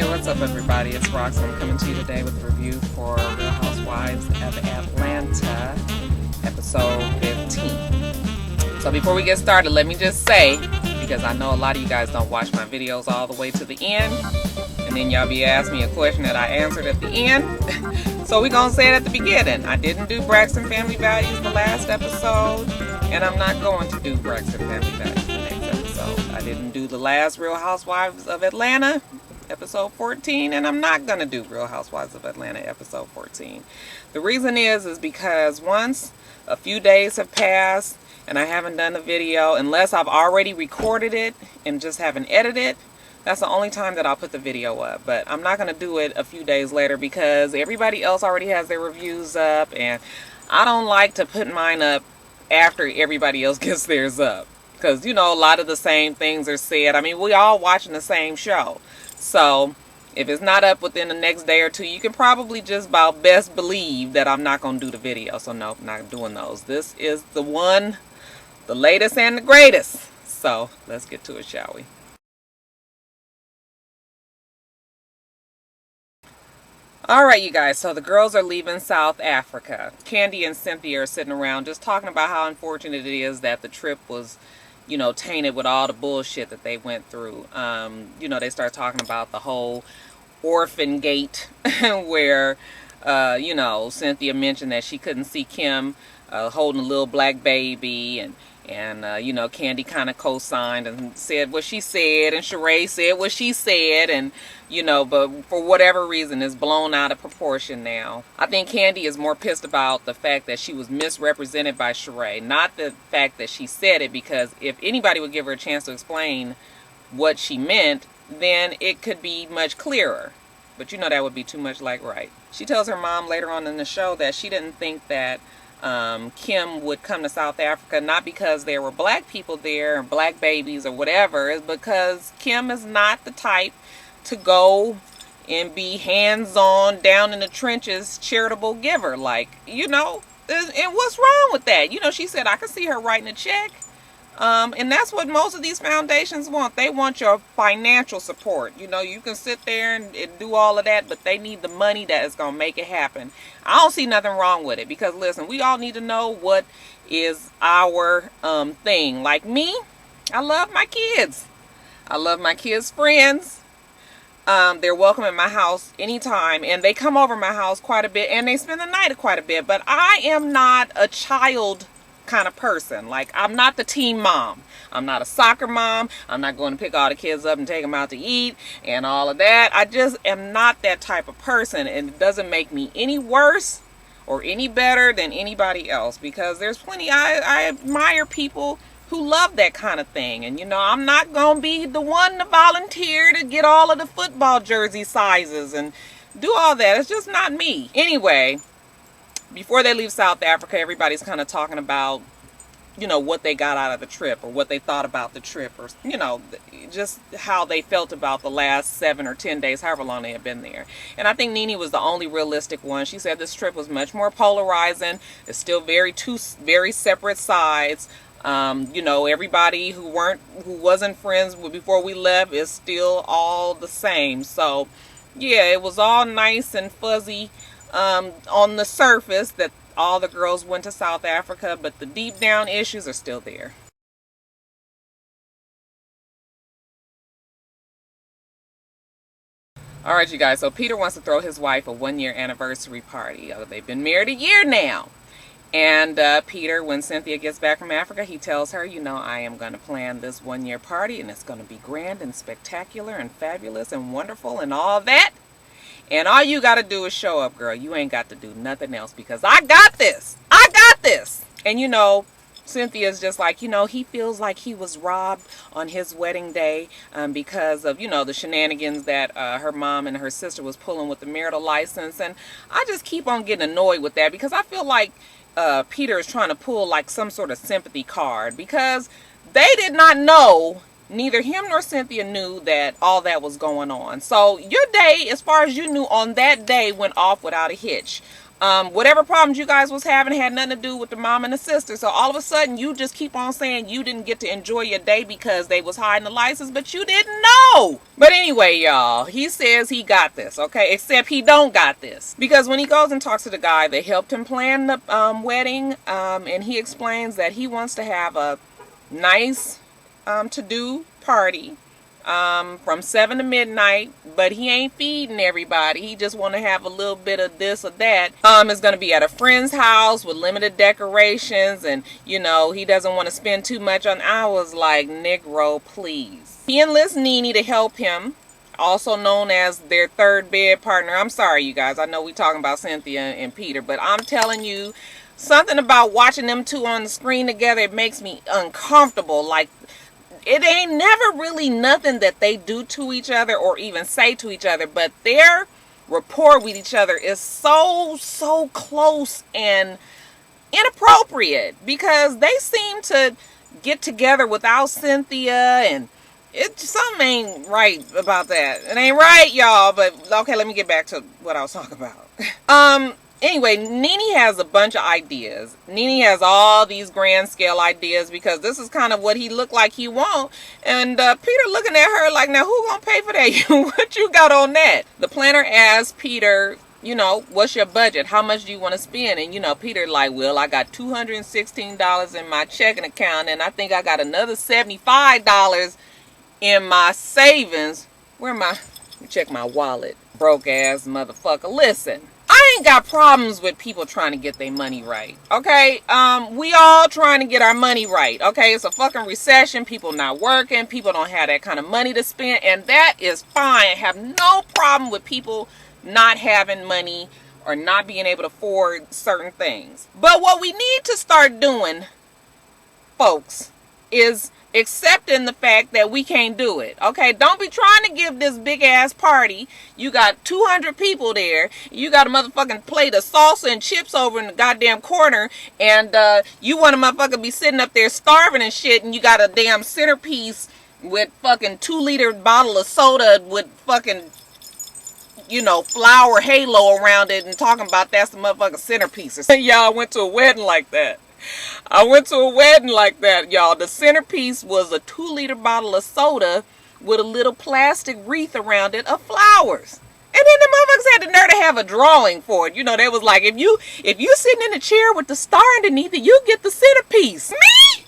Hey, what's up everybody? It's Rox. I'm coming to you today with a review for Real Housewives of Atlanta, episode 15. So before we get started, let me just say, because I know a lot of you guys don't watch my videos all the way to the end, and then y'all be asking me a question that I answered at the end. So we're going to say it at the beginning. I didn't do Braxton Family Values the last episode, and I'm not going to do Braxton Family Values the next episode. I didn't do the last Real Housewives of Atlanta, episode 14, and I'm not going to do Real Housewives of Atlanta, episode 14. The reason is because once a few days have passed and I haven't done the video, unless I've already recorded it and just haven't edited it, that's the only time that I'll put the video up. But I'm not going to do it a few days later because everybody else already has their reviews up, and I don't like to put mine up after everybody else gets theirs up. Because, you know, a lot of the same things are said. I mean, we all watching the same show. So, if it's not up within the next day or two, you can probably just about best believe that I'm not going to do the video. So, no, I'm not doing those. This is the one, the latest and the greatest. So, let's get to it, shall we? Alright, you guys, so the girls are leaving South Africa. Kandi and Cynthia are sitting around just talking about how unfortunate it is that the trip was, you know, tainted with all the bullshit that they went through. You know, they start talking about the whole orphan gate where, you know, Cynthia mentioned that she couldn't see Kim holding a little black baby, and you know, Kandi kind of co-signed and said what she said, and Sheree said what she said, and, you know, but for whatever reason, it's blown out of proportion now. I think Kandi is more pissed about the fact that she was misrepresented by Sheree, not the fact that she said it, because if anybody would give her a chance to explain what she meant, then it could be much clearer. But you know that would be too much like right. She tells her mom later on in the show that she didn't think that Kim would come to South Africa, not because there were black people there and black babies or whatever, is because Kim is not the type to go and be hands-on, down in the trenches, charitable giver. Like, you know, and what's wrong with that? You know, she said, I could see her writing a check. And that's what most of these foundations want. They want your financial support. You know, you can sit there and do all of that, but they need the money that is going to make it happen. I don't see nothing wrong with it because, listen, we all need to know what is our thing. Like me, I love my kids. I love my kids' friends. They're welcome in my house anytime, and they come over my house quite a bit, and they spend the night quite a bit. But I am not a child kind of person. Like, I'm not the teen mom. I'm not a soccer mom. I'm not going to pick all the kids up and take them out to eat and all of that. I just am not that type of person, and it doesn't make me any worse or any better than anybody else, because there's plenty. I admire people who love that kind of thing, and you know, I'm not going to be the one to volunteer to get all of the football jersey sizes and do all that. It's just not me. Anyway, before they leave South Africa, everybody's kind of talking about, you know, what they got out of the trip, or what they thought about the trip, or, you know, just how they felt about the last 7 or 10 days, however long they had been there. And I think Nene was the only realistic one. She said this trip was much more polarizing. It's still two very separate sides. You know, everybody who wasn't friends before we left is still all the same. So, yeah, it was all nice and fuzzy on the surface that all the girls went to South Africa, but the deep down issues are still there. Alright, you guys, so Peter wants to throw his wife a 1-year anniversary party. They've been married a year now. And Peter, when Cynthia gets back from Africa, he tells her, you know, I am going to plan this 1-year party, and it's going to be grand and spectacular and fabulous and wonderful and all that. And all you got to do is show up, girl. You ain't got to do nothing else, because I got this. I got this. And, you know, Cynthia's just like, you know, he feels like he was robbed on his wedding day because of, you know, the shenanigans that her mom and her sister was pulling with the marital license. And I just keep on getting annoyed with that, because I feel like Peter is trying to pull like some sort of sympathy card, because they did not know. Neither him nor Cynthia knew that all that was going on. So your day, as far as you knew on that day, went off without a hitch. Whatever problems you guys was having had nothing to do with the mom and the sister. So all of a sudden you just keep on saying you didn't get to enjoy your day because they was hiding the license, but you didn't know. But anyway, y'all, he says he got this, okay? Except he don't got this. Because when he goes and talks to the guy that helped him plan the wedding, and he explains that he wants to have a nice to-do party from 7 to midnight, but he ain't feeding everybody. He just want to have a little bit of this or that. It's going to be at a friend's house with limited decorations, and you know, he doesn't want to spend too much on hours. Like, Negro, please. He enlists Nene to help him, also known as their third bed partner. I'm sorry, you guys. I know we talking about Cynthia and Peter, but I'm telling you, something about watching them two on the screen together, it makes me uncomfortable. Like, it ain't never really nothing that they do to each other or even say to each other, but their rapport with each other is so close and inappropriate, because they seem to get together without Cynthia, and something ain't right about that. It ain't right, y'all. But okay, let me get back to what I was talking about. Anyway, Nene has a bunch of ideas. Nene has all these grand scale ideas because this is kind of what he looked like he want. And Peter looking at her like, now who gonna pay for that? What you got on that? The planner asked Peter, you know, what's your budget? How much do you want to spend? And you know, Peter like, well, I got $216 in my checking account, and I think I got another $75 in my savings. Where am I? Let me check my wallet. Broke ass motherfucker. Listen, I ain't got problems with people trying to get their money right, okay? We all trying to get our money right, okay? It's a fucking recession. People not working. People don't have that kind of money to spend, and that is fine. I have no problem with people not having money or not being able to afford certain things. But what we need to start doing, folks, is accepting the fact that we can't do it, okay? Don't be trying to give this big ass party. You got 200 people there. You got a motherfucking plate of salsa and chips over in the goddamn corner, and you want a motherfucker be sitting up there starving and shit, and you got a damn centerpiece with fucking 2-liter bottle of soda with fucking, you know, flower halo around it, and talking about that's the motherfucking centerpiece. Y'all went to a wedding like that. I went to a wedding like that, y'all. The centerpiece was a 2-liter bottle of soda with a little plastic wreath around it of flowers. And then the motherfuckers had the nerve to have a drawing for it. You know, they was like, if you sitting in a chair with the star underneath it, you get the centerpiece. Me?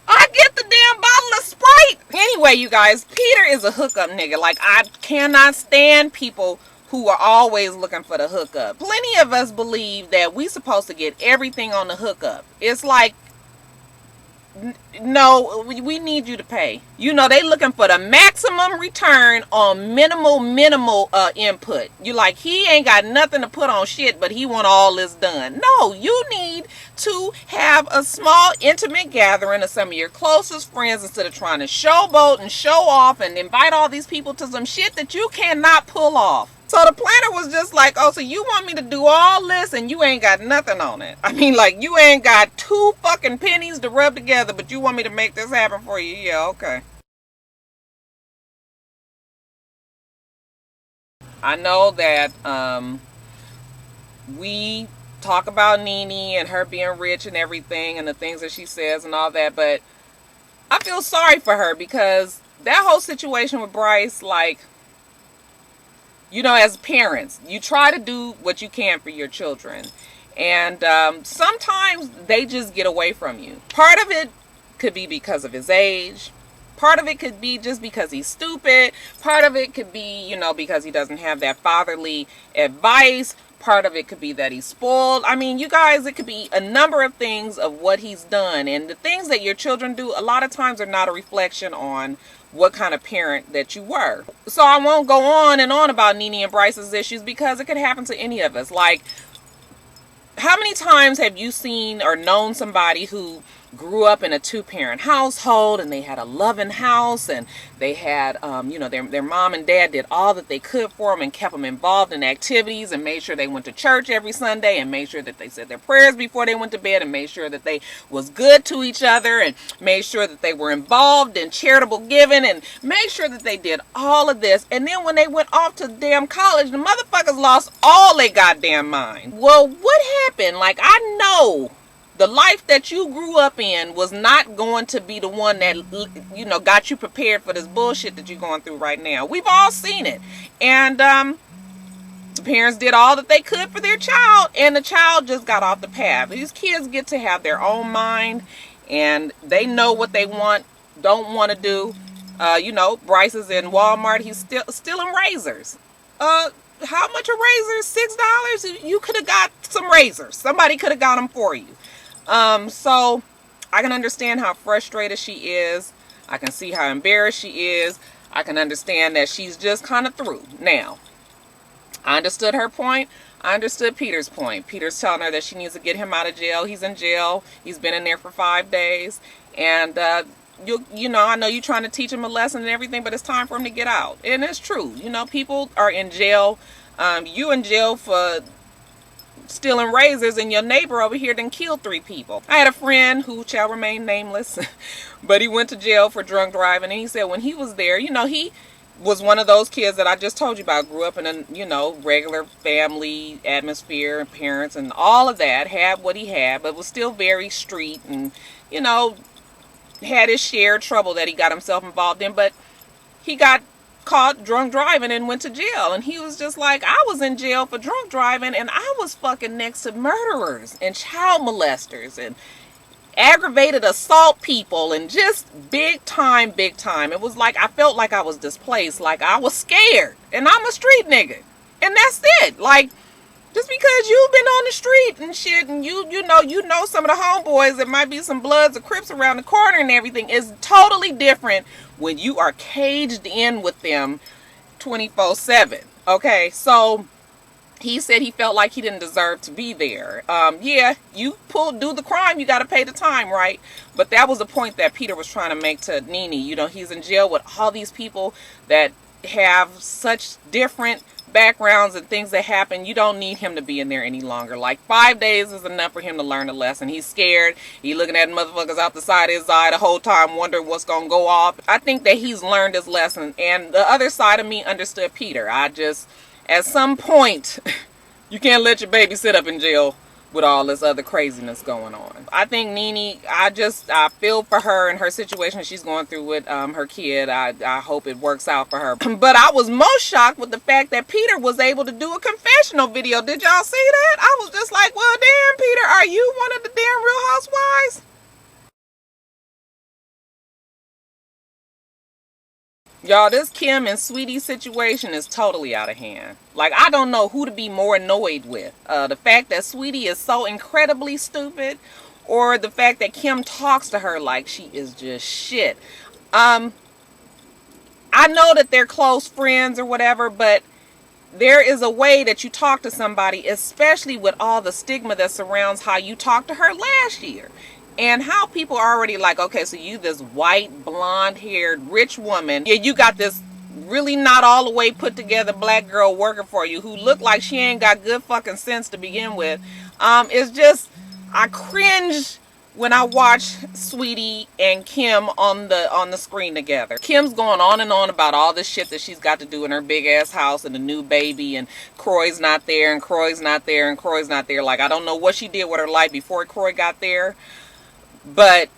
I get the damn bottle of Sprite. Anyway, you guys, Peter is a hookup nigga. Like, I cannot stand people who are always looking for the hookup. Plenty of us believe that we supposed to get everything on the hookup. It's like, no, we need you to pay. You know, they looking for the maximum return on minimal input. You like, he ain't got nothing to put on shit, but he want all this done. No, you need to have a small intimate gathering of some of your closest friends instead of trying to showboat and show off and invite all these people to some shit that you cannot pull off. So the planner was just like, oh, so you want me to do all this and you ain't got nothing on it? I mean, like, you ain't got 2 fucking pennies to rub together, but you want me to make this happen for you? Yeah, okay. I know that we talk about Nene and her being rich and everything and the things that she says and all that, but I feel sorry for her because that whole situation with Bryce, like, you know, as parents, you try to do what you can for your children. And sometimes they just get away from you. Part of it could be because of his age. Part of it could be just because he's stupid. Part of it could be, you know, because he doesn't have that fatherly advice. Part of it could be that he's spoiled. I mean, you guys, it could be a number of things of what he's done. And the things that your children do, a lot of times are not a reflection on what kind of parent that you were. So I won't go on and on about Nene and Bryce's issues because it could happen to any of us. Like, how many times have you seen or known somebody who grew up in a two-parent household, and they had a loving house, and they had, you know, their mom and dad did all that they could for them and kept them involved in activities and made sure they went to church every Sunday and made sure that they said their prayers before they went to bed and made sure that they was good to each other and made sure that they were involved in charitable giving and made sure that they did all of this. And then when they went off to damn college, the motherfuckers lost all their goddamn mind. Well, what happened? Like, I know the life that you grew up in was not going to be the one that, you know, got you prepared for this bullshit that you're going through right now. We've all seen it. And the parents did all that they could for their child, and the child just got off the path. These kids get to have their own mind, and they know what they don't want to do. You know, Bryce is in Walmart. He's still stealing razors. How much are razors? $6? You could have got some razors. Somebody could have got them for you. So I can understand how frustrated she is. I can see how embarrassed she is. I can understand that she's just kind of through. Now, I understood her point. I understood Peter's point. Peter's telling her that she needs to get him out of jail. He's in jail. He's been in there for 5 days. And, you know, I know you're trying to teach him a lesson and everything, but it's time for him to get out. And it's true. You know, people are in jail. You in jail for stealing razors, and your neighbor over here done killed 3 people. I had a friend who shall remain nameless, but he went to jail for drunk driving, and he said when he was there, you know, he was one of those kids that I just told you about, grew up in a, you know, regular family atmosphere, parents and all of that, had what he had, but was still very street and, you know, had his share of trouble that he got himself involved in, but he got caught drunk driving and went to jail. And he was just like, I was in jail for drunk driving, and I was fucking next to murderers and child molesters and aggravated assault people and just big time. It was like I felt like I was displaced, like I was scared, and I'm a street nigga, and that's it. Like, just because you've been on the street and shit, and you know some of the homeboys, there might be some Bloods or Crips around the corner and everything, is totally different when you are caged in with them 24/7. Okay, so he said he felt like he didn't deserve to be there. Yeah, you do the crime, you got to pay the time, right? But that was the point that Peter was trying to make to Nene. You know, he's in jail with all these people that have such different backgrounds and things that happen. You don't need him to be in there any longer. Like 5 days is enough for him to learn a lesson. He's scared. He looking at motherfuckers out the side of his eye the whole time, wondering what's gonna go off. I think that he's learned his lesson, and the other side of me understood Peter. I just, at some point, you can't let your baby sit up in jail with all this other craziness going on. I think Nene, I feel for her and her situation she's going through with her kid. I hope it works out for her. But I was most shocked with the fact that Peter was able to do a confessional video. Did y'all see that? I was just like, well, damn, Peter, are you one of the damn Real Housewives? Y'all, this Kim and Sweetie situation is totally out of hand. Like, I don't know who to be more annoyed with. The fact that Sweetie is so incredibly stupid, or the fact that Kim talks to her like she is just shit. I know that they're close friends or whatever, but there is a way that you talk to somebody, especially with all the stigma that surrounds how you talked to her last year. And how people are already like, okay, so you this white, blonde-haired, rich woman. Yeah, you got this really not all the way put together black girl working for you who look like she ain't got good fucking sense to begin with. It's just, I cringe when I watch Sweetie and Kim on the screen together. Kim's going on and on about all this shit that she's got to do in her big ass house and the new baby, and Croy's not there, and Croy's not there, and Croy's not there. Like, I don't know what she did with her life before Croy got there. But,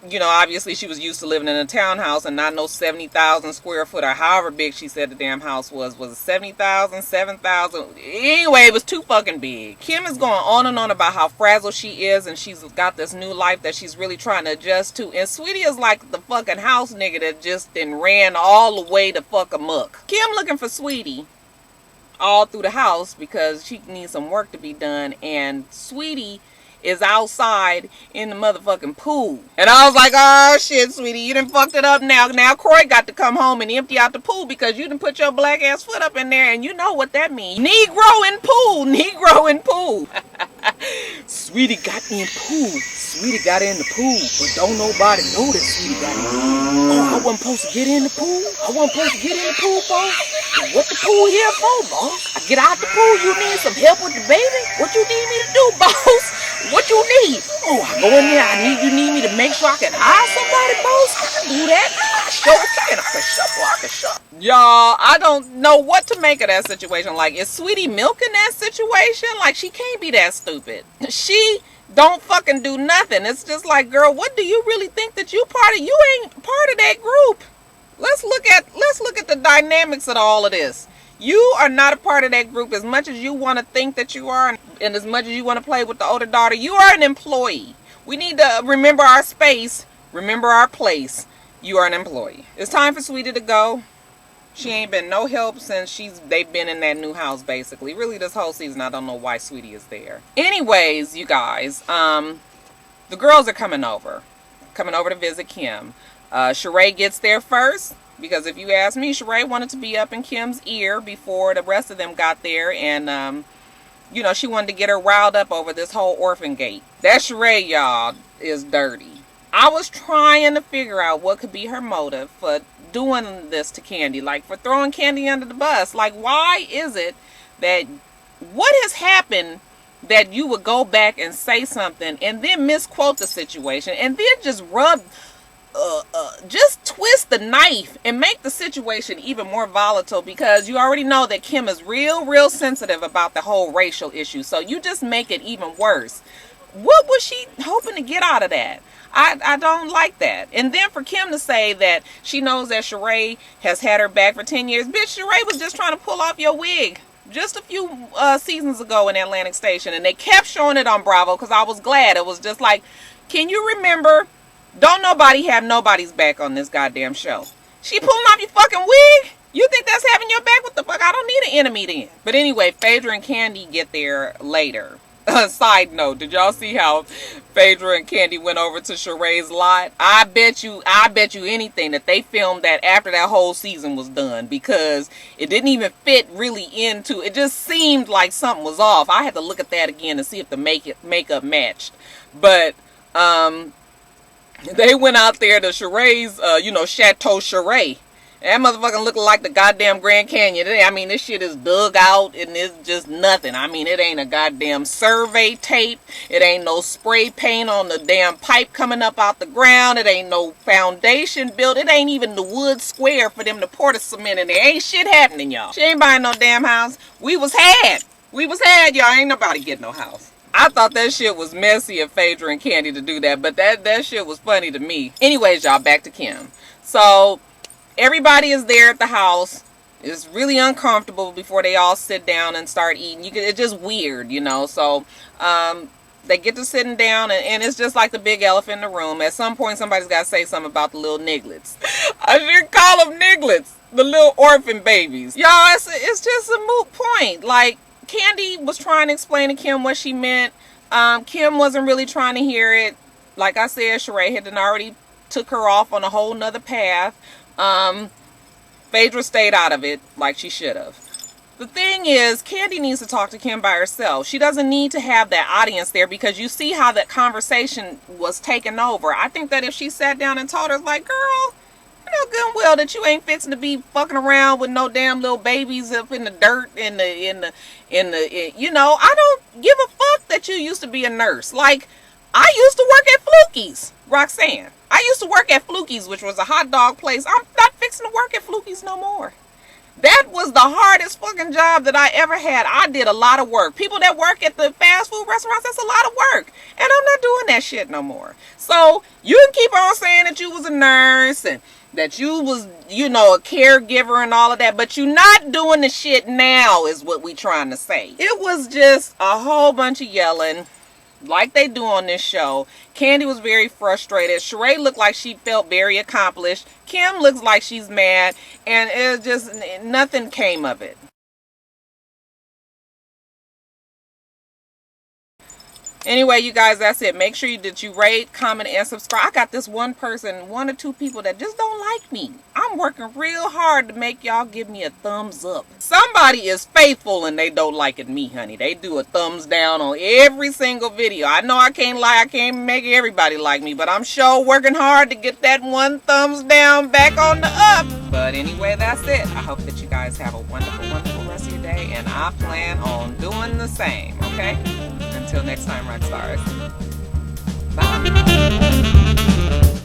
you know, obviously she was used to living in a townhouse and not no 70,000 square foot or however big she said the damn house was. Was it 70,000, 7,000? Anyway, it was too fucking big. Kim is going on and on about how fragile she is, and she's got this new life that she's really trying to adjust to. And Sweetie is like the fucking house nigga that just then ran all the way to fuck amok. Kim looking for Sweetie all through the house because she needs some work to be done, and Sweetie is outside in the motherfucking pool. And I was like, oh shit, Sweetie, you done fucked it up now. Now Croy got to come home and empty out the pool because you done put your black ass foot up in there, and you know what that means. Negro in pool. Negro in pool. Sweetie got in pool. Sweetie got in the pool, but don't nobody know that Sweetie got in the pool. Oh, I wasn't supposed to get in the pool? I wasn't supposed to get in the pool, boss? What the pool here for, boss? I get out the pool, you need some help with the baby? What you need me to do, boss? What you need? Oh, I go in there, you need me to make sure I can hire somebody, boss? I can do that. I sure can. I can shuffle, I can shuffle. Y'all, I don't know what to make of that situation. Like, is Sweetie milking that situation? Like, she can't be that stupid. She don't fucking do nothing. It's just like, girl, what do you really think that you part of? You ain't part of that group. Let's look at the dynamics of all of this. You are not a part of that group. As much as you want to think that you are, and as much as you want to play with the older daughter, you are an employee. We need to remember our space, remember our place. You are an employee. It's time for Sweetie to go. She ain't been no help since they've been in that new house, basically. Really, this whole season, I don't know why Sweetie is there. Anyways, you guys, the girls are coming over to visit Kim. Sheree gets there first, because if you ask me, Sheree wanted to be up in Kim's ear before the rest of them got there, and you know, she wanted to get her riled up over this whole orphan gate. That Sheree, y'all, is dirty. I was trying to figure out what could be her motive for doing this to Kandi, like for throwing Kandi under the bus. Like, why is it that, what has happened that you would go back and say something and then misquote the situation and then just just twist the knife and make the situation even more volatile, because you already know that Kim is real sensitive about the whole racial issue, so you just make it even worse. What was she hoping to get out of that? I don't like that. And then for Kim to say that she knows that Sheree has had her back for 10 years. Bitch, Sheree was just trying to pull off your wig just a few seasons ago in Atlantic Station. And they kept showing it on Bravo because I was glad. It was just like, can you remember? Don't nobody have nobody's back on this goddamn show. She pulling off your fucking wig? You think that's having your back? What the fuck? I don't need an enemy then. But anyway, Phaedra and Kandi get there later. Side note, did y'all see how Phaedra and Kandi went over to Sheree's lot? I bet you anything that they filmed that after that whole season was done, because it didn't even fit really into, it just seemed like something was off. I had to look at that again to see if the makeup matched. But they went out there to Sheree's, Chateau Sheree. That motherfucker looking like the goddamn Grand Canyon. I mean, this shit is dug out and it's just nothing. I mean, it ain't a goddamn survey tape. It ain't no spray paint on the damn pipe coming up out the ground. It ain't no foundation built. It ain't even the wood square for them to pour the cement in there. Ain't shit happening, y'all. She ain't buying no damn house. We was had, y'all. Ain't nobody get no house. I thought that shit was messy of Phaedra and Kandi to do that, but that shit was funny to me. Anyways, y'all, back to Kim. So everybody is there at the house. It's really uncomfortable before they all sit down and start eating. It's just weird, you know. So they get to sitting down, and it's just like the big elephant in the room. At some point, somebody's got to say something about the little nigglets. I should call them nigglets, the little orphan babies. Y'all, it's just a moot point. Like, Kandi was trying to explain to Kim what she meant. Kim wasn't really trying to hear it. Like I said, Sheree had already took her off on a whole nother path. Phaedra stayed out of it like she should have. The thing is, Kandi needs to talk to Kim by herself. She doesn't need to have that audience there, because you see how that conversation was taken over. I think that if she sat down and told her, like, girl, you know good and well that you ain't fixing to be fucking around with no damn little babies up in the dirt in the you know, I don't give a fuck that you used to be a nurse. Like, I used to work at Fluky's, Roxanne. I used to work at Fluky's, which was a hot dog place. I'm not fixing to work at Fluky's no more. That was the hardest fucking job that I ever had. I did a lot of work. People that work at the fast food restaurants, that's a lot of work. And I'm not doing that shit no more. So you can keep on saying that you was a nurse and that you was, you know, a caregiver and all of that, but you're not doing the shit now is what we trying to say. It was just a whole bunch of yelling, like they do on this show. Kandi was very frustrated. Sheree looked like she felt very accomplished. Kim looks like she's mad, and it just, nothing came of it. Anyway, you guys, that's it. Make sure that you rate, comment, and subscribe. I got this one person, one or two people that just don't like me. I'm working real hard to make y'all give me a thumbs up. Somebody is faithful and they don't like it me, honey. They do a thumbs down on every single video. I know I can't lie. I can't make everybody like me, but I'm sure working hard to get that one thumbs down back on the up. But anyway, that's it. I hope that you guys have a wonderful, wonderful rest of your day, and I plan on doing the same, okay? Until next time, Roxstars. Bye.